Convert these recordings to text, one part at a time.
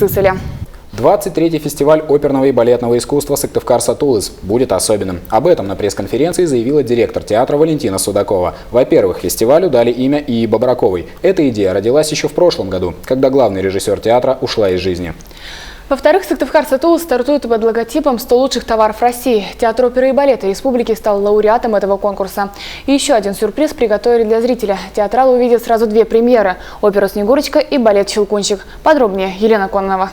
Слышали. 23-й фестиваль оперного и балетного искусства «Сыктывкар-Сатулыс» будет особенным. Об этом на пресс-конференции заявила директор театра Валентина Судакова. Во-первых, фестивалю дали имя Ии Бобраковой. Эта идея родилась еще в прошлом году, когда главный режиссер театра ушла из жизни. Во-вторых, «Сыктывкар-Сатулыс» стартует под логотипом «100 лучших товаров России». Театр оперы и балета республики стал лауреатом этого конкурса. И еще один сюрприз приготовили для зрителя. Театралы увидят сразу две премьеры – оперу «Снегурочка» и балет «Щелкунчик». Подробнее Елена Кононова.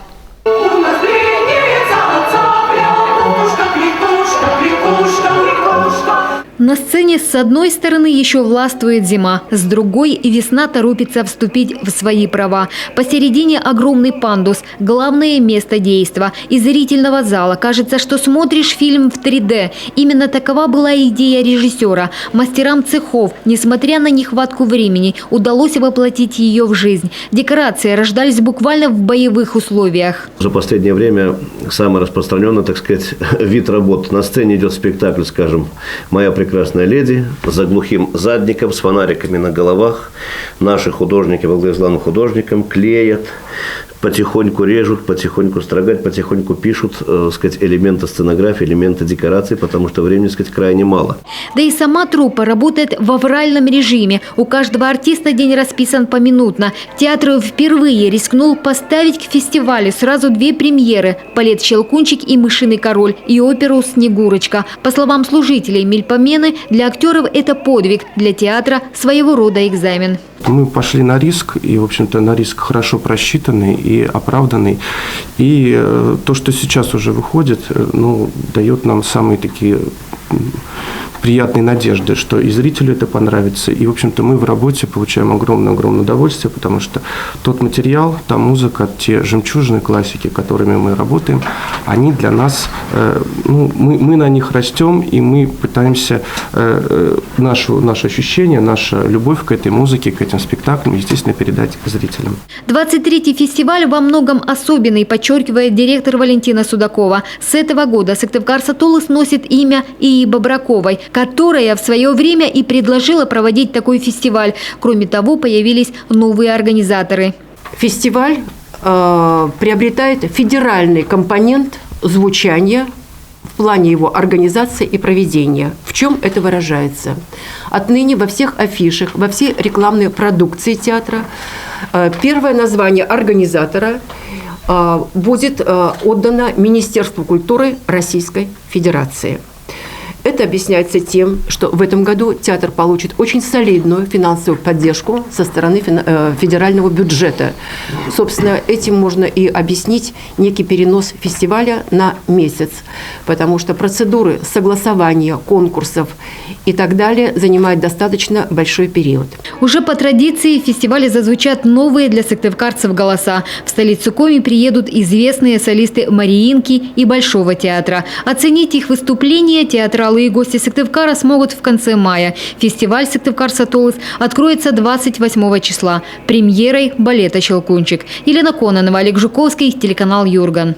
На сцене с одной стороны еще властвует зима, с другой весна торопится вступить в свои права. Посередине огромный пандус, главное место действа. Из зрительного зала кажется, что смотришь фильм в 3D. Именно такова была идея режиссера. Мастерам цехов, несмотря на нехватку времени, удалось воплотить ее в жизнь. Декорации рождались буквально в боевых условиях. За последнее время самый распространенный, так сказать, вид работы. На сцене идет спектакль, скажем, «Моя прекрасная леди», за глухим задником, с фонариками на головах. Наши художники, во главе с главным художником, клеят, потихоньку режут, потихоньку строгают, потихоньку пишут, сказать, элементы сценографии, элементы декорации, потому что времени, сказать, крайне мало. Да и сама труппа работает в авральном режиме. У каждого артиста день расписан поминутно. Театр впервые рискнул поставить к фестивалю сразу две премьеры – балет «Щелкунчик» и «Мышиный король» и оперу «Снегурочка». По словам служителей мельпомены, для актеров это подвиг, для театра – своего рода экзамен. Мы пошли на риск, и, в общем-то, на риск хорошо просчитанный и оправданный. И то, что сейчас уже выходит, дает нам самые такие приятные надежды, что и зрителю это понравится. И, в общем-то, мы в работе получаем огромное удовольствие, потому что тот материал, та музыка, те жемчужины классики, которыми мы работаем, они для нас, мы на них растем, и мы пытаемся наше ощущение, наша любовь к этой музыке, к этим спектаклям, естественно, передать зрителям. 23-й фестиваль во многом особенный, подчеркивает директор Валентина Судакова. С этого года «Сыктывкар-Сатулыс» носит имя Ии Бобраковой, которая в свое время и предложила проводить такой фестиваль. Кроме того, появились новые организаторы. Фестиваль приобретает федеральный компонент звучания в плане его организации и проведения. В чем это выражается? Отныне во всех афишах, во всей рекламной продукции театра первое название организатора будет отдано Министерству культуры Российской Федерации. Это объясняется тем, что в этом году театр получит очень солидную финансовую поддержку со стороны федерального бюджета. Собственно, этим можно и объяснить некий перенос фестиваля на месяц, потому что процедуры согласования конкурсов и так далее занимают достаточно большой период. Уже по традиции в фестивале зазвучат новые для сыктывкарцев голоса. В столицу Коми приедут известные солисты Мариинки и Большого театра. Оценить их выступления театралы и гости Сыктывкара смогут в конце мая. Фестиваль «Сыктывкар-Сатулыс» откроется 28 числа премьерой балета «Щелкунчик». Елена Кононова, Олег Жуковский, телеканал Юрган.